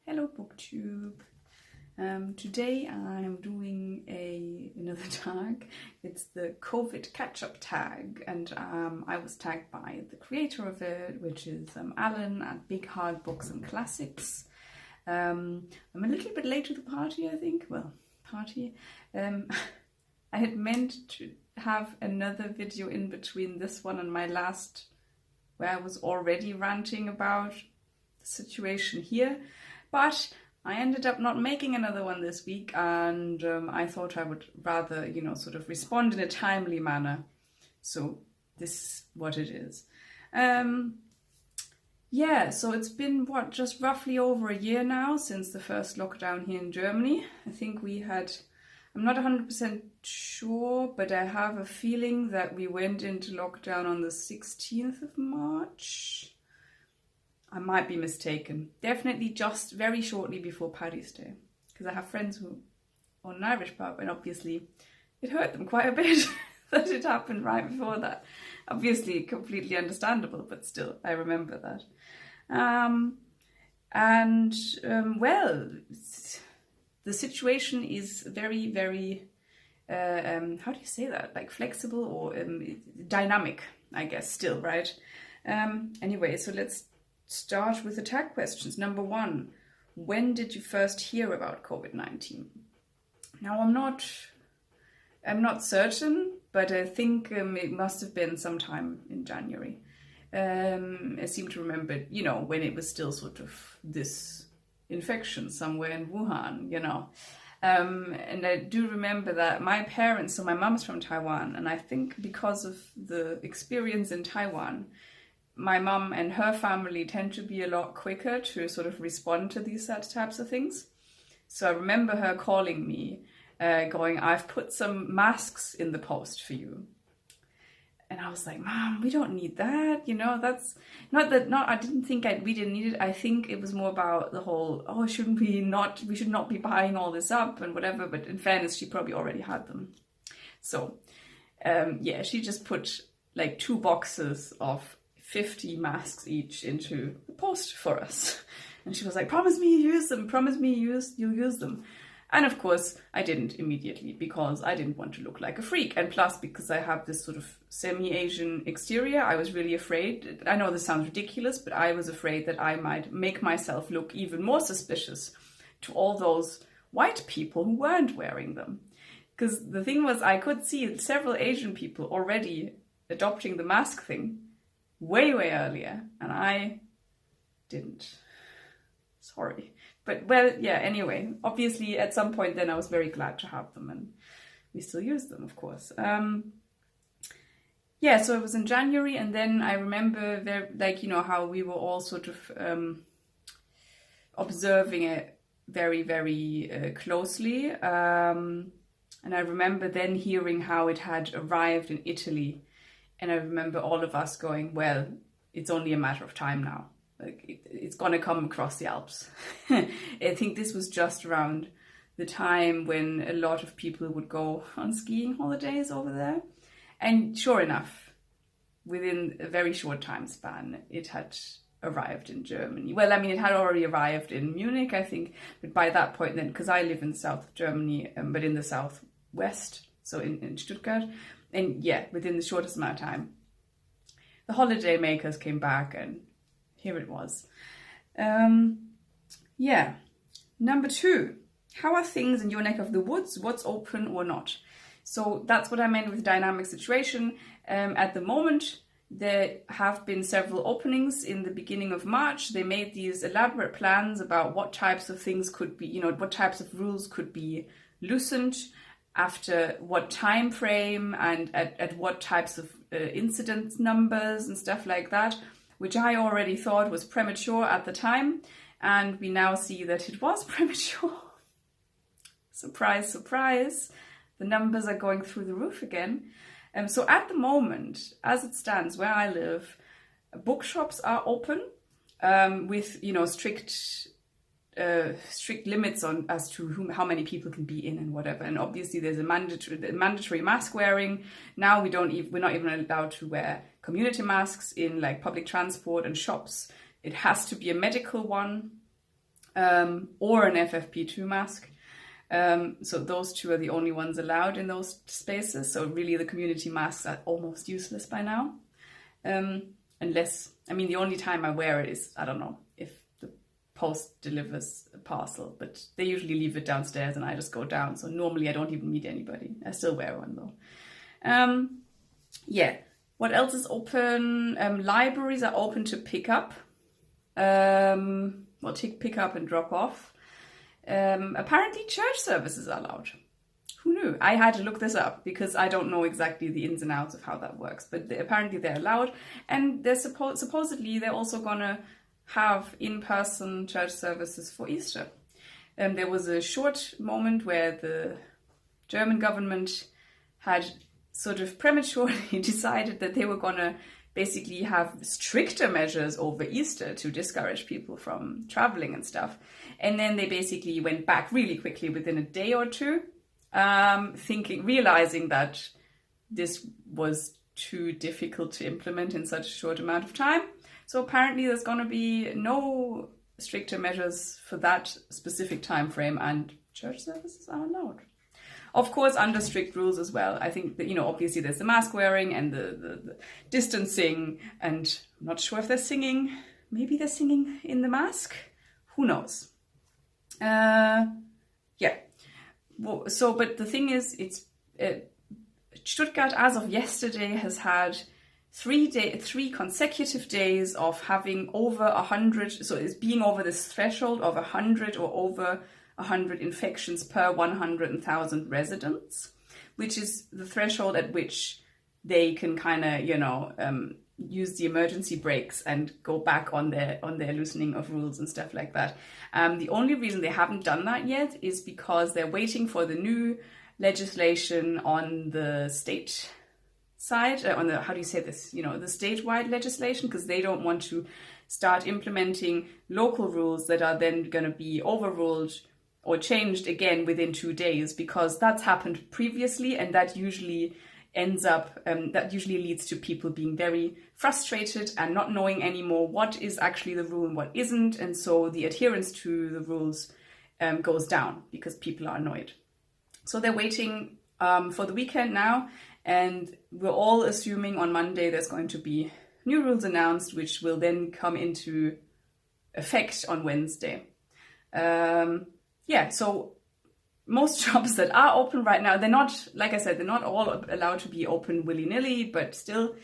Hello BookTube. Today I'm doing another tag. It's the COVID Katchup Tag, and I was tagged by the creator of it, which is Alan at Big Hard Books and Classics. I'm a little bit late to the party, I think. Well, party. I had meant to have another video in between this one and my last, where I was already ranting about the situation here. But I ended up not making another one this week, and I thought I would rather, sort of respond in a timely manner. So this is what it is. Yeah, so it's been, just roughly over a year now since the first lockdown here in Germany. I think we had, I'm not 100% sure, but I have a feeling that we went into lockdown on the 16th of March. I might be mistaken. Definitely just very shortly before Paddy's Day. Because I have friends who own an Irish pub, and obviously it hurt them quite a bit that it happened right before that. Obviously completely understandable, but still, I remember that. Well, the situation is very, very, how do you say that? Like flexible or dynamic, I guess, still, right? Anyway, so let's start with the tag questions. Number 1, when did you first hear about COVID-19? Now, I'm not certain, but I think it must have been sometime in January. I seem to remember, when it was still sort of this infection somewhere in Wuhan, And I do remember that my parents, so my mom's from Taiwan, and I think because of the experience in Taiwan, my mum and her family tend to be a lot quicker to sort of respond to these types of things. So I remember her calling me, going, "I've put some masks in the post for you." And I was like, "Mom, we don't need that. That's I didn't think we didn't need it. I think it was more about the whole, we should not be buying all this up and whatever." But in fairness, she probably already had them. So, yeah, she just put like 2 boxes of 50 masks each into the post for us. And she was like, "Promise me you use them, promise me you'll use them." And of course, I didn't immediately, because I didn't want to look like a freak. And plus, because I have this sort of semi-Asian exterior, I was really afraid. I know this sounds ridiculous, but I was afraid that I might make myself look even more suspicious to all those white people who weren't wearing them. Because the thing was, I could see several Asian people already adopting the mask thing way earlier, and I didn't. Sorry. But, well, yeah, anyway, obviously at some point then I was very glad to have them, and we still use them, of course. Yeah, so it was in January, and then I remember how we were all sort of observing it very, very closely. And I remember then hearing how it had arrived in Italy. And I remember all of us going, well, it's only a matter of time now. Like, it's going to come across the Alps. I think this was just around the time when a lot of people would go on skiing holidays over there. And sure enough, within a very short time span, it had arrived in Germany. Well, I mean, it had already arrived in Munich, I think. But by that point then, because I live in the south of Germany, but in the southwest, so in Stuttgart. And yeah, within the shortest amount of time, the holiday makers came back, and here it was. Yeah. Number 2, how are things in your neck of the woods? What's open or not? So that's what I meant with dynamic situation. At the moment, there have been several openings in the beginning of March. They made these elaborate plans about what types of things could be, what types of rules could be loosened, after what time frame, and at what types of incidence numbers and stuff like that, which I already thought was premature at the time, and we now see that it was premature. Surprise, surprise, the numbers are going through the roof again. So at the moment, as it stands where I live, bookshops are open with strict limits on as to how many people can be in and whatever. And obviously there's a mandatory mask wearing. Now we're not even allowed to wear community masks in like public transport and shops. It has to be a medical one. or an FFP2 mask. So those two are the only ones allowed in those spaces. So really the community masks are almost useless by now. Unless, I mean, the only time I wear it is, I don't know, if the post delivers a parcel, but they usually leave it downstairs and I just go down. So normally I don't even meet anybody. I still wear one though. Yeah, what else is open? Libraries are open to pick up. Well, pick up and drop off. Apparently church services are allowed. Who knew? I had to look this up because I don't know exactly the ins and outs of how that works, but apparently they're allowed, and they're supposedly they're also gonna have in-person church services for Easter. There was a short moment where the German government had sort of prematurely decided that they were gonna basically have stricter measures over Easter to discourage people from traveling and stuff. And then they basically went back really quickly within a day or two, realizing that this was too difficult to implement in such a short amount of time. So apparently there's going to be no stricter measures for that specific time frame, and church services are allowed. Of course, under strict rules as well. I think that, obviously there's the mask wearing and the distancing, and I'm not sure if they're singing. Maybe they're singing in the mask. Who knows? Yeah. So, but the thing is, Stuttgart, as of yesterday, has had 3 consecutive days of having over 100. So it's being over this threshold of 100 or over 100 infections per 100,000 residents, which is the threshold at which they can kind of, use the emergency brakes and go back on their loosening of rules and stuff like that. The only reason they haven't done that yet is because they're waiting for the new legislation on the state side, on the, how do you say this, the statewide legislation, because they don't want to start implementing local rules that are then going to be overruled or changed again within 2 days, because that's happened previously, and that usually leads to people being very frustrated and not knowing anymore what is actually the rule and what isn't, and so the adherence to the rules goes down because people are annoyed. So they're waiting for the weekend now, and we're all assuming on Monday there's going to be new rules announced, which will then come into effect on Wednesday. So most shops that are open right now, they're not, like I said, they're not all allowed to be open willy-nilly, but still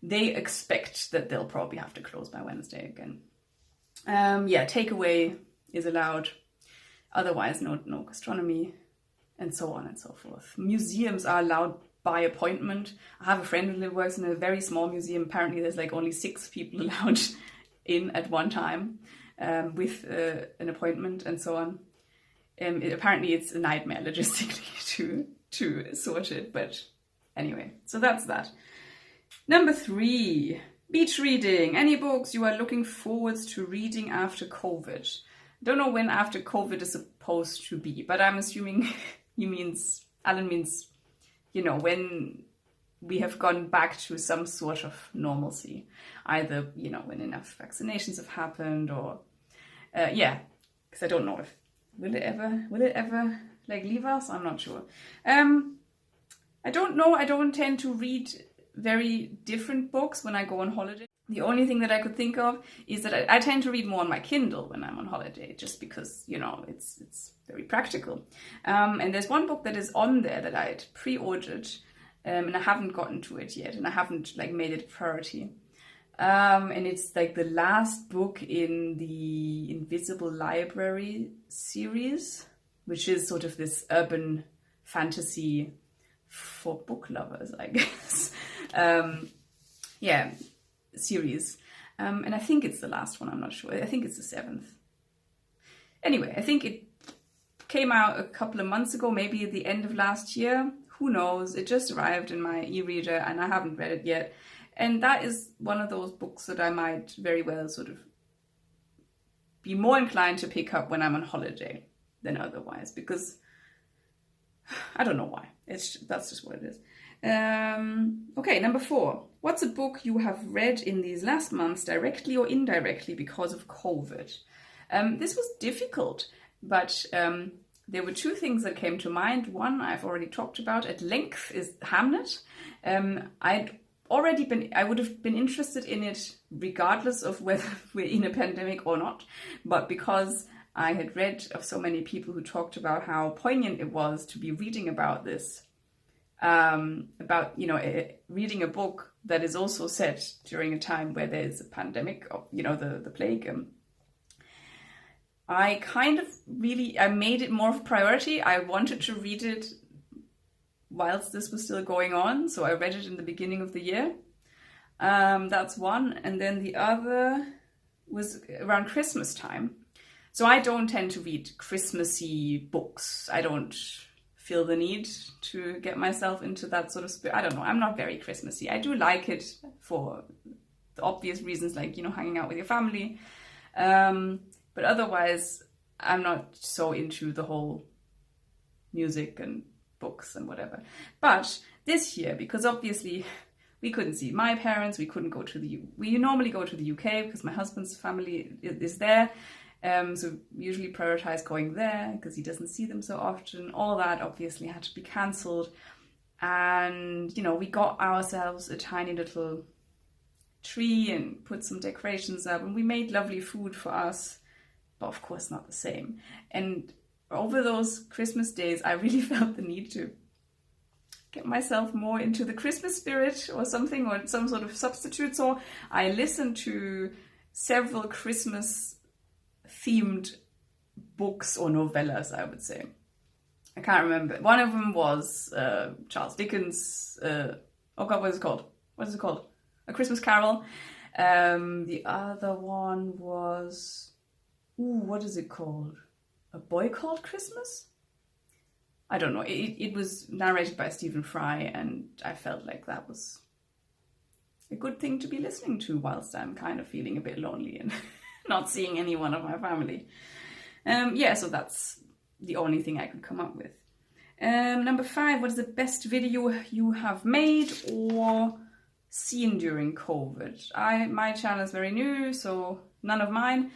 they expect that they'll probably have to close by Wednesday again. Takeaway is allowed. Otherwise, no gastronomy, and so on and so forth. Museums are allowed by appointment. I have a friend who works in a very small museum. Apparently there's like only 6 people allowed in at one time with an appointment and so on. Apparently it's a nightmare logistically to sort it, but anyway, so that's that. Number 3, beach reading. Any books you are looking forward to reading after COVID? Don't know when after COVID is supposed to be, but I'm assuming Alan means, when we have gone back to some sort of normalcy, either, when enough vaccinations have happened, or, because I don't know if Will it ever leave us? I'm not sure. I don't know. I don't tend to read very different books when I go on holiday. The only thing that I could think of is that I tend to read more on my Kindle when I'm on holiday, just because, it's very practical. And there's one book that is on there that I'd pre-ordered, and I haven't gotten to it yet, and I haven't made it a priority. And it's like the last book in the Invisible Library series, which is sort of this urban fantasy for book lovers, I guess. Series. And I think it's the last one, I'm not sure. I think it's the 7th. Anyway, I think it came out a couple of months ago, maybe at the end of last year. Who knows? It just arrived in my e-reader and I haven't read it yet. And that is one of those books that I might very well sort of be more inclined to pick up when I'm on holiday than otherwise, because I don't know why. That's just what it is. Okay, number 4. What's a book you have read in these last months, directly or indirectly, because of COVID? This was difficult, but there were two things that came to mind. One I've already talked about at length is Hamlet. I would have been interested in it regardless of whether we're in a pandemic or not, but because I had read of so many people who talked about how poignant it was to be reading about this, about, reading a book that is also set during a time where there's a pandemic, or, the plague. I made it more of a priority. I wanted to read it whilst this was still going on, so I read it in the beginning of the year. That's one, and then the other was around Christmas time. So I don't tend to read Christmassy books. I don't feel the need to get myself into that sort of spirit. I don't know, I'm not very Christmassy. I do like it for the obvious reasons, like, hanging out with your family. But otherwise, I'm not so into the whole music and books and whatever. But this year, because obviously we couldn't see my parents, we couldn't go to we normally go to the UK because my husband's family is there. So we usually prioritize going there because he doesn't see them so often. All that obviously had to be cancelled. And, we got ourselves a tiny little tree and put some decorations up, and we made lovely food for us, but of course not the same. And over those Christmas days, I really felt the need to get myself more into the Christmas spirit or something, or some sort of substitute. So I listened to several Christmas themed books or novellas, I would say. I can't remember. One of them was Charles Dickens. Oh God, what is it called? What is it called? A Christmas Carol. The other one was, what is it called? A Boy Called Christmas? I don't know. It was narrated by Stephen Fry, and I felt like that was a good thing to be listening to whilst I'm kind of feeling a bit lonely and not seeing anyone of my family. So that's the only thing I could come up with. Number 5, what is the best video you have made or seen during COVID? My channel is very new, so none of mine.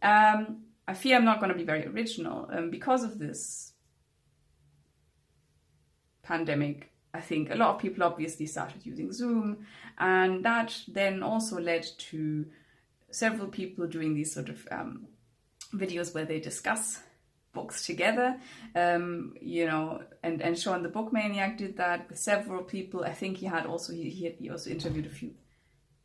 I fear I'm not going to be very original. Because of this pandemic, I think a lot of people obviously started using Zoom, and that then also led to several people doing these sort of videos where they discuss books together, and Sean the Book Maniac did that with several people. I think he also interviewed a few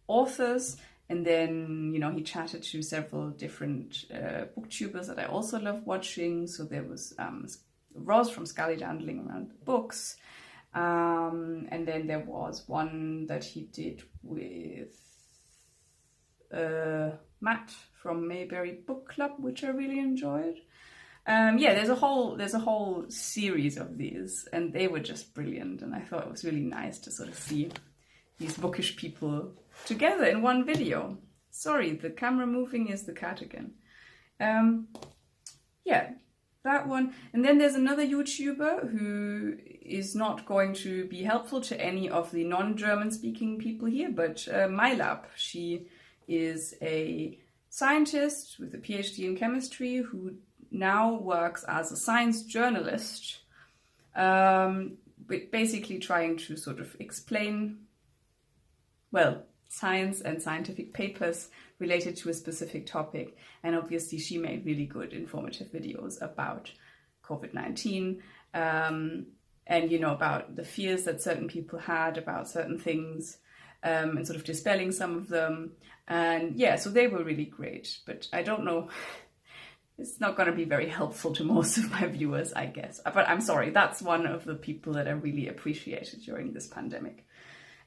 authors, and then he chatted to several different booktubers that I also love watching. So there was Roz from Scully Dandling Around the Books, and then there was one that he did with Matt from Mayberry Book Club, which I really enjoyed. There's a whole series of these, and they were just brilliant, and I thought it was really nice to sort of see these bookish people together in one video. Sorry, the camera moving is the cat again. That one. And then there's another YouTuber who is not going to be helpful to any of the non-German speaking people here, but Mylab. She is a scientist with a PhD in chemistry who now works as a science journalist, basically trying to sort of explain, science and scientific papers related to a specific topic. And obviously she made really good informative videos about COVID-19, and about the fears that certain people had about certain things, and sort of dispelling some of them. And so they were really great, but I don't know, it's not going to be very helpful to most of my viewers, I guess. But I'm sorry, that's one of the people that I really appreciated during this pandemic.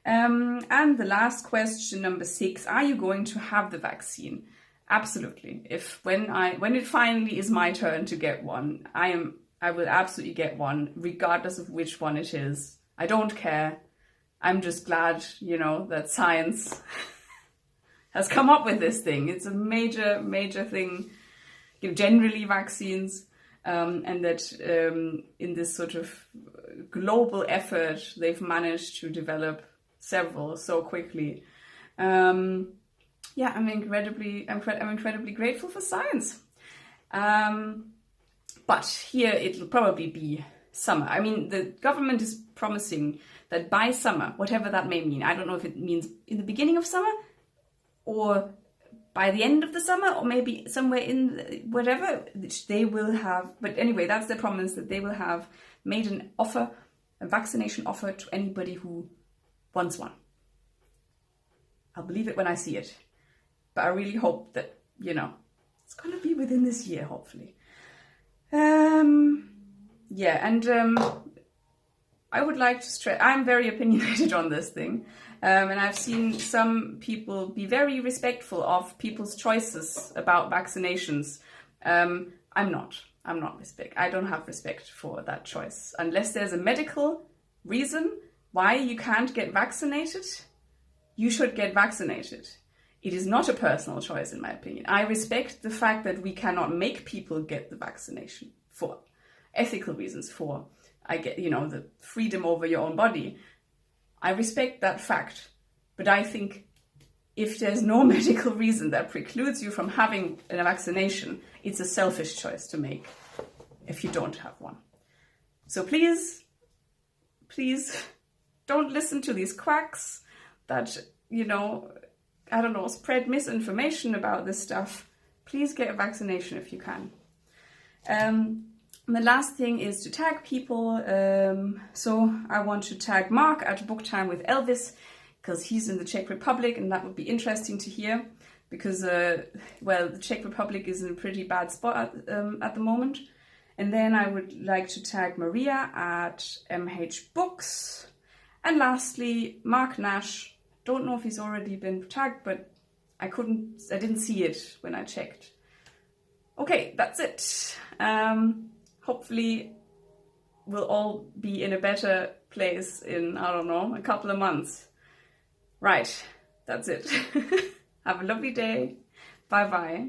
And the last question, number 6, are you going to have the vaccine? Absolutely. When it finally is my turn to get one, I will absolutely get one, regardless of which one it is. I don't care. I'm just glad, that science has come up with this thing. It's a major, major thing, generally vaccines, and that in this sort of global effort, they've managed to develop several so quickly. I'm incredibly grateful for science. But here it'll probably be summer. I mean, the government is promising that by summer, whatever that may mean, I don't know if it means in the beginning of summer or by the end of the summer, or maybe somewhere in whatever, they will have, but anyway, that's their promise, that they will have made an offer, a vaccination offer to anybody who wants one. I'll believe it when I see it. But I really hope that, you know, it's going to be within this year, hopefully. Yeah, and I would like to stress, I'm very opinionated on this thing. And I've seen some people be very respectful of people's choices about vaccinations. I'm not respect. I don't have respect for that choice. Unless there's a medical reason why you can't get vaccinated, you should get vaccinated. It is not a personal choice, in my opinion. I respect the fact that we cannot make people get the vaccination for ethical reasons, for, the freedom over your own body. I respect that fact, but I think if there's no medical reason that precludes you from having a vaccination, it's a selfish choice to make if you don't have one. So please don't listen to these quacks that, spread misinformation about this stuff. Please get a vaccination if you can. The last thing is to tag people. So I want to tag Mark at Book Time with Elvis, because he's in the Czech Republic, and that would be interesting to hear, because, the Czech Republic is in a pretty bad spot at the moment. And then I would like to tag Maria at MH Books. And lastly, Mark Nash. Don't know if he's already been tagged, but I didn't see it when I checked. Okay, that's it. Hopefully we'll all be in a better place in, a couple of months. Right, that's it. Have a lovely day. Bye-bye.